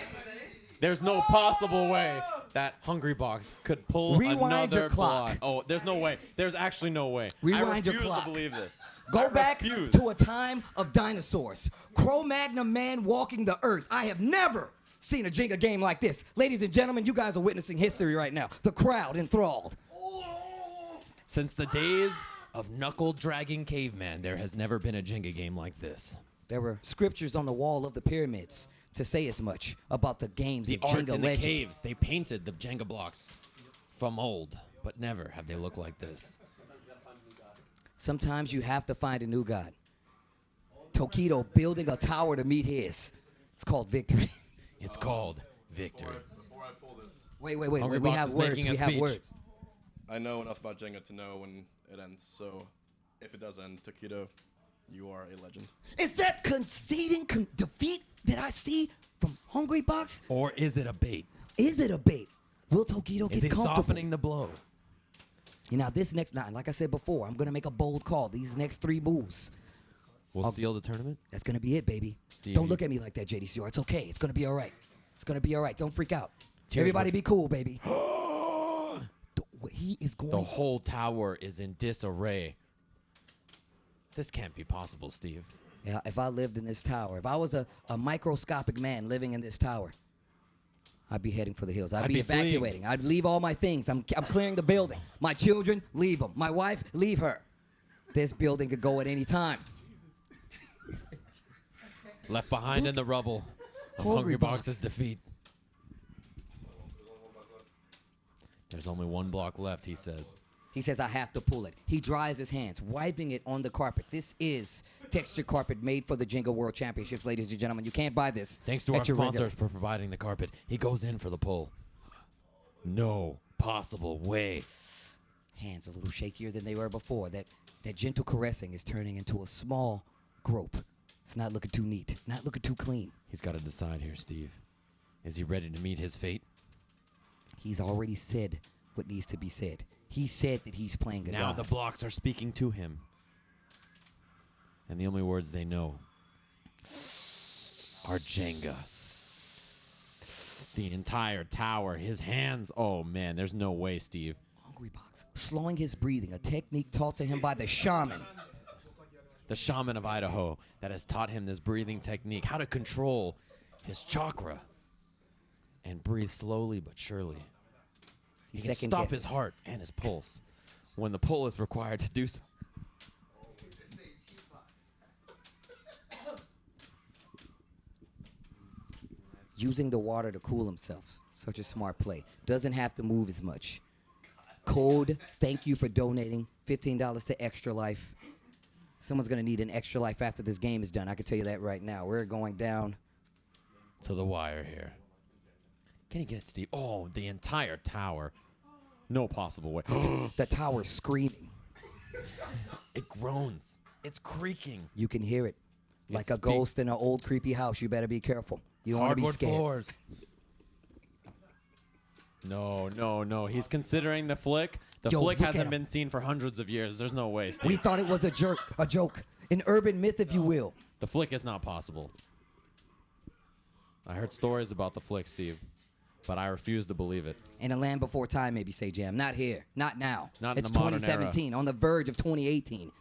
There's no possible way that Hungrybox could pull Rewind another your clock. block. Oh, there's no way. There's actually no way. Rewind your I refuse clock. to believe this. Go back refuse. to a time of dinosaurs. Cro-Magnon man walking the earth. I have never seen a Jenga game like this. Ladies and gentlemen, you guys are witnessing history right now. The crowd enthralled. Since the days of knuckle-dragging caveman, there has never been a Jenga game like this. There were scriptures on the wall of the pyramids to say as much about the games The of art Jenga in the legend. caves, they painted the Jenga blocks from old, but never have they looked like this. Sometimes you have to find a new god. Tokido building a tower to meet his. It's called victory. It's called victory. Before I pull this, Wait. We Hungrybox have is words. making a We have speech. words. I know enough about Jenga to know when it ends. So, if it does end, Tokido, you are a legend. Is that conceding defeat that I see from Hungrybox? Or is it a bait? Is it a bait? Will Tokido Is get he comfortable? softening the blow? You know, this next night, like I said before, I'm going to make a bold call. These next 3 moves, We'll seal the tournament? that's going to be it, baby. Stevie. Don't look at me like that, JDCR. It's okay. It's going to be all right. It's going to be all right. Don't freak out. Tears Everybody were- be cool, baby. He is going. The whole tower is in disarray. This can't be possible, Steve. Yeah, if I lived in this tower, if I was a microscopic man living in this tower, I'd be heading for the hills. I'd be fleeing. evacuating. I'd leave all my things. I'm clearing the building. My children, leave them. My wife, leave her. This building could go at any time. Left behind in the rubble of Hungrybox. Hungrybox's defeat. There's only 1 block left, he says. He says, I have to pull it. He dries his hands, wiping it on the carpet. This is textured carpet made for the Jenga World Championships, ladies and gentlemen. You can't buy this. Thanks to at our your regular- sponsors for providing the carpet. He goes in for the pull. No possible way. Hands a little shakier than they were before. That gentle caressing is turning into a small grope. It's not looking too neat, not looking too clean. He's got to decide here, Steve. Is he ready to meet his fate? He's already said what needs to be said. He said that he's playing a Now god. the blocks are speaking to him. And the only words they know are Jenga. The entire tower, his hands. Oh, man, there's no way, Steve. Hungrybox, slowing his breathing, a technique taught to him by the shaman. The shaman of Idaho that has taught him this breathing technique, how to control his chakra and breathe slowly but surely. He can second stop guesses. his heart and his pulse when the pull is required to do so. Using the water to cool himself. Such a smart play. Doesn't have to move as much. Code, thank you for donating $15 to Extra Life. Someone's going to need an Extra Life after this game is done. I can tell you that right now. We're going down. To the wire here. Can he get it, Steve? Oh, the entire tower. No possible way. The tower's screaming. It groans. It's creaking. You can hear it. Like It a speak- ghost in an old creepy house. You better be careful. You don't want to be Hardwood scared. floors. No, no, no. He's considering the flick. The Yo, flick look at hasn't him. been seen for hundreds of years. There's no way, Steve. We thought it was a joke, an urban myth, if you will. The flick is not possible. I heard stories about the flick, Steve, but I refuse to believe it. In a land before time, maybe, say Jam. Not here. Not now. Not in it's the modern 2017, on the verge of 2018.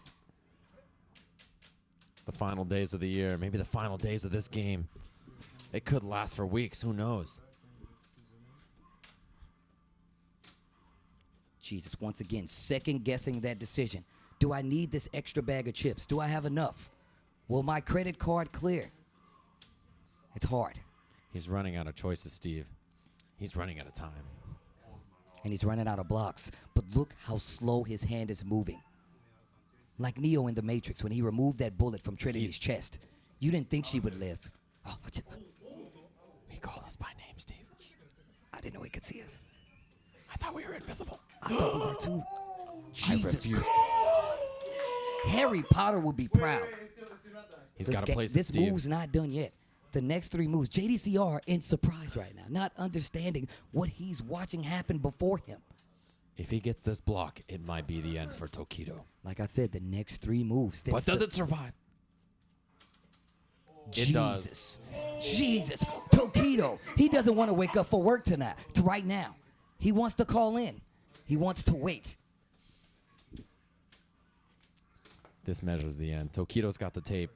The final days of the year, maybe the final days of this game. It could last for weeks. Who knows? Jesus, once again, second guessing that decision. Do I need this extra bag of chips? Do I have enough? Will my credit card clear? It's hard. He's running out of choices, Steve. He's running out of time. And he's running out of blocks. But look how slow his hand is moving. Like Neo in The Matrix when he removed that bullet from Trinity's chest. You didn't think she would live. Oh, He called us by name, Steve. I didn't know he could see us. I thought we were invisible. I thought we were too. Jesus refused. Christ. Harry Potter would be proud. He's got to place it, This Steve. move's not done yet. The next three moves, JDCR in surprise right now, not understanding what he's watching happen before him. If he gets this block, it might be the end for Tokido. Like I said, the next three moves. But does it survive? Jesus. It does. Jesus. Tokido. He doesn't want to wake up for work tonight, right now. He wants to call in. He wants to wait. This measures the end. Tokido's got the tape.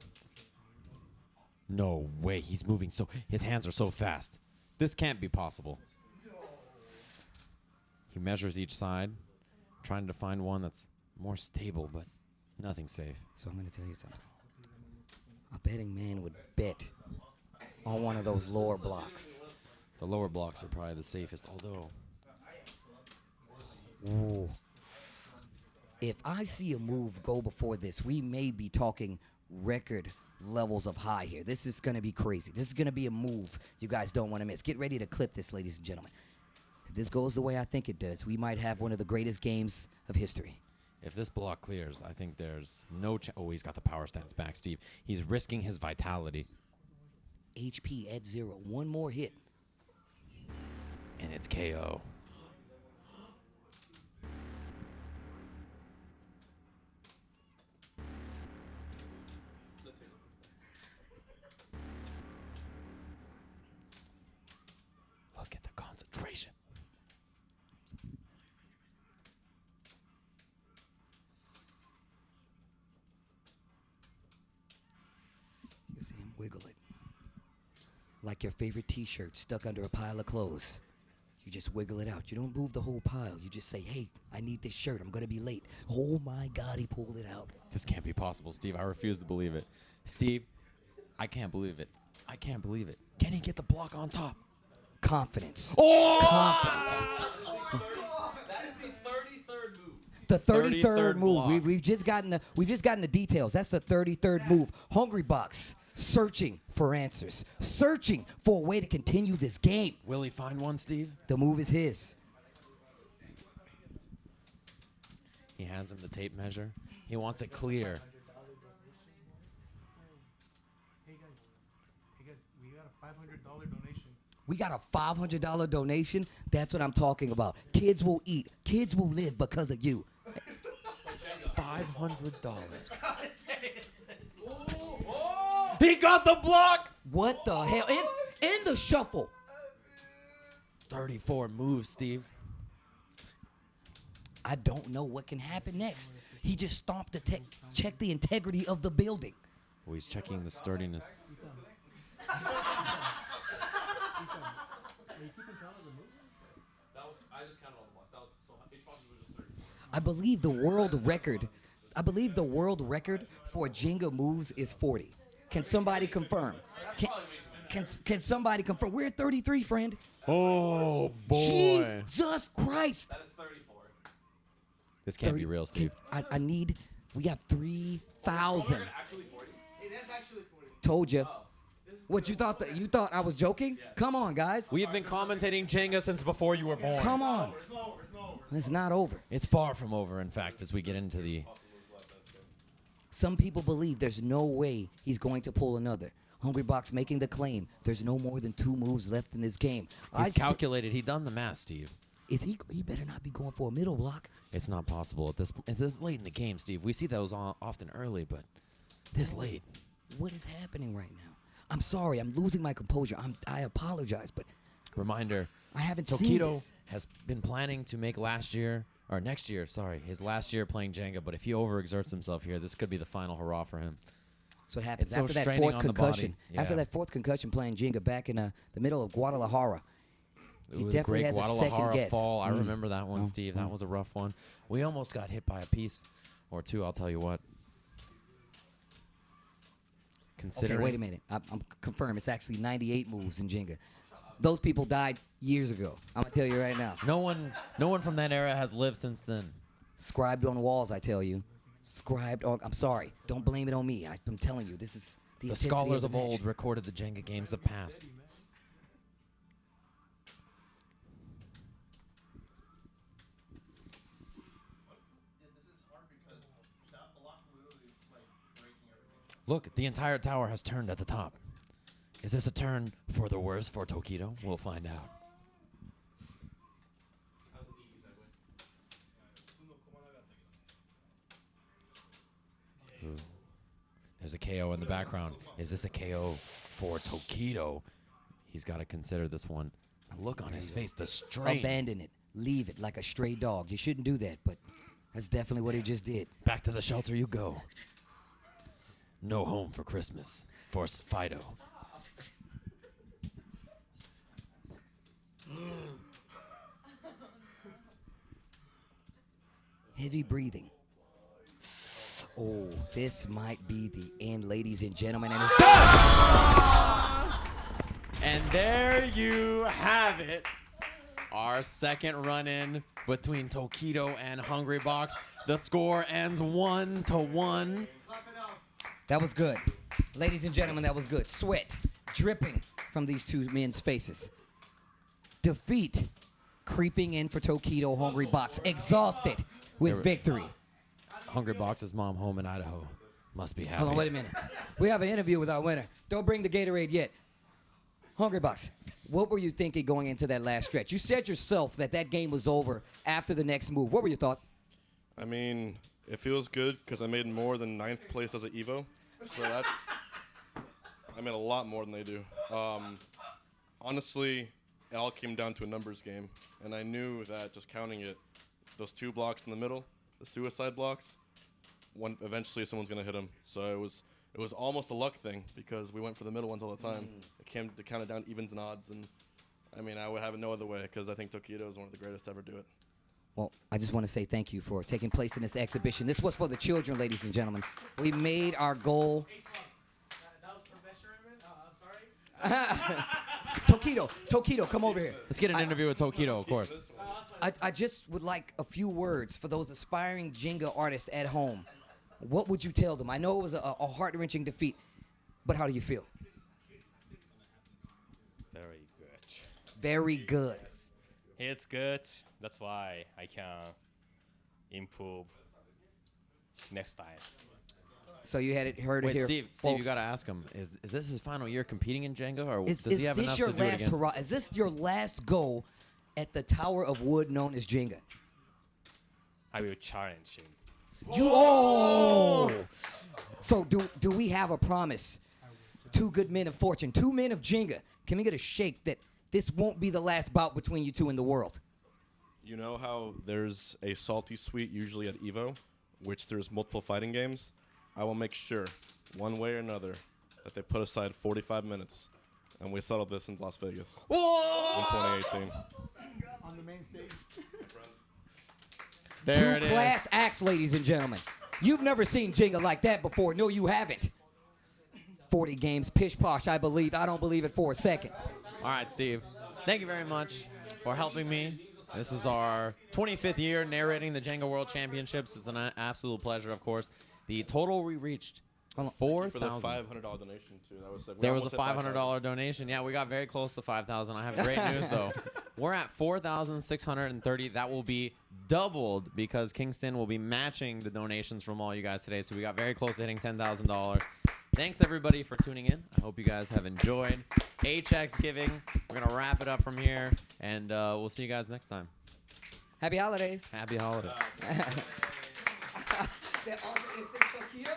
No way. He's moving so... His hands are so fast. This can't be possible. He measures each side, trying to find one that's more stable, but nothing safe. So I'm going to tell you something. A betting man would bet on one of those lower blocks. The lower blocks are probably the safest, although... Ooh. If I see a move go before this, we may be talking record levels of high here. This is going to be crazy. This is going to be a move you guys don't want to miss. Get ready to clip this, ladies and gentlemen. If this goes the way I think it does, we might have one of the greatest games of history. If this block clears, I think there's no chance. Oh, he's got the power stance back, Steve. He's risking his vitality. HP at 0. One more hit. And it's KO. Look at the concentration. You see him wiggle it. Like your favorite t-shirt stuck under a pile of clothes. You just wiggle it out. You don't move the whole pile. You just say, hey, I need this shirt. I'm going to be late. Oh, my God, he pulled it out. This can't be possible, Steve. I refuse to believe it. Steve, I can't believe it. I can't believe it. Can he get the block on top? Confidence. Oh! Confidence. That is the 33rd move. The 33rd 33rd move. block. We've just gotten the details. That's the 33rd move. Hungrybox searching for answers, searching for a way to continue this game. Will he find one, Steve? The move is his. He hands him the tape measure. He wants it clear. Hey guys, we got a $500 donation. We got a $500 donation. That's what I'm talking about. Kids will eat. Kids will live because of you. $500. He got the block! What the hell? In the shuffle. 34 moves, Steve. I don't know what can happen next. He just stomped the check the integrity of the building. Oh, he's checking the sturdiness. Are you keeping count of the moves? That was, I just counted all the blocks. That was, so each box was just 30. I believe the world record. I believe the world record for Jenga moves is 40. Can somebody confirm? Can somebody confirm? We're at 33, friend. Oh, boy. Jesus Christ. That is 34. This can't be 30 real, Steve. I need. We have 3,000. Actually 40? Hey, that's actually 40. Told you. What you thought? You thought I was joking? Come on, guys. We have been commentating Jenga since before you were born. Come on. It's not over. It's not over. It's not over. It's far from over, in fact, as we get into the... Some people believe there's no way he's going to pull another. Hungrybox making the claim there's no more than 2 moves left in this game. He's calculated. He done the math, Steve. Is he better not be going for a middle block. It's not possible at this late in the game, Steve. We see those often early, but this late. What is happening right now? I'm sorry. I'm losing my composure. I apologize, but Reminder, I haven't seen Tokido this. has been planning to make next year, his last year playing Jenga, but if he overexerts himself here, this could be the final hurrah for him. So what happens It's so after that straining 4th on the body. concussion. After Yeah. that 4th concussion playing Jenga back in the middle of Guadalajara. He It was definitely a had great the Guadalajara second guess. fall. I remember that one, Mm. Steve. That was a rough one. We almost got hit by a piece or 2, I'll tell you what. Okay, Considering wait a minute. I'm confirmed. It's actually 98 moves in Jenga. Those people died years ago. I'm gonna tell you right now. no one from that era has lived since then. Scribed on walls, I tell you. Scribed on. I'm sorry. Don't blame it on me. I'm telling you, this is the The intensity scholars the of match. old recorded the Jenga games of past. Look, the entire tower has turned at the top. Is this a turn for the worse for Tokido? We'll find out. That was an easy segue. Ooh. There's a KO in the background. Is this a KO for Tokido? He's got to consider this one. The look on his face, the strain. Abandon it. Leave it like a stray dog. You shouldn't do that, but that's definitely what he just did. Back to the shelter you go. No home for Christmas for Fido. Heavy breathing. Oh, this might be the end, ladies and gentlemen, and it's done! And there you have it. Our second run-in between Tokido and Hungrybox. The score ends 1-1. That was good. Ladies and gentlemen, that was good. Sweat dripping from these two men's faces. Defeat creeping in for Tokido Hungrybox. Exhausted with victory. Hungrybox's mom home in Idaho must be happy. Hold on, wait a minute. We have an interview with our winner. Don't bring the Gatorade yet. Hungrybox, what were you thinking going into that last stretch? You said yourself that that game was over after the next move. What were your thoughts? I mean, it feels good because I made more than 9th place as an Evo. So that's, I made a lot more than they do. Honestly, it all came down to a numbers game. And I knew that just counting it, those 2 blocks in the middle, the suicide blocks, eventually someone's going to hit them. So it was almost a luck thing because we went for the middle ones all the time. It came to count it down evens and odds. And I mean, I would have it no other way because I think Tokido is one of the greatest to ever do it. Well, I just want to say thank you for taking place in this exhibition. This was for the children, ladies and gentlemen. We made our goal. That was for measurement. Sorry. Tokido, come over here. Let's get an interview with Tokido, of course. I just would like a few words for those aspiring Jenga artists at home. What would you tell them? I know it was a heart-wrenching defeat, but how do you feel? Very good. Very good. It's good. That's why I can improve next time. So you heard it Wait, here, Steve, you folks. got to ask him, is this his final year competing in Jenga, or Is does he have this enough your to do it last again? hurrah? Is this your last go at the Tower of Wood known as Jenga? I will challenge him. So do we have a promise? 2 good men of fortune, 2 men of Jenga. Can we get a shake that this won't be the last bout between you two in the world? You know how there's a salty sweet usually at Evo, which there's multiple fighting games? I will make sure, one way or another, that they put aside 45 minutes, and we settle this in Las Vegas in 2018. On the main stage. There it Two is. class acts, ladies and gentlemen. You've never seen Jenga like that before. No, you haven't. 40 games, pish posh, I believe. I don't believe it for a second. All right, Steve. Thank you very much for helping me. This is our 25th year narrating the Jenga World Championships. It's an absolute pleasure, of course. The total we reached, For the 4,000. $500 donation, too. That was There was a $500 donation. Yeah, we got very close to 5,000. I have great news, though. We're at 4,630. That will be doubled because Kingston will be matching the donations from all you guys today. So we got very close to hitting $10,000. Thanks everybody for tuning in. I hope you guys have enjoyed HX Giving. We're gonna wrap it up from here, and we'll see you guys next time. Happy holidays. Happy holidays. They're all- it's the Tokido.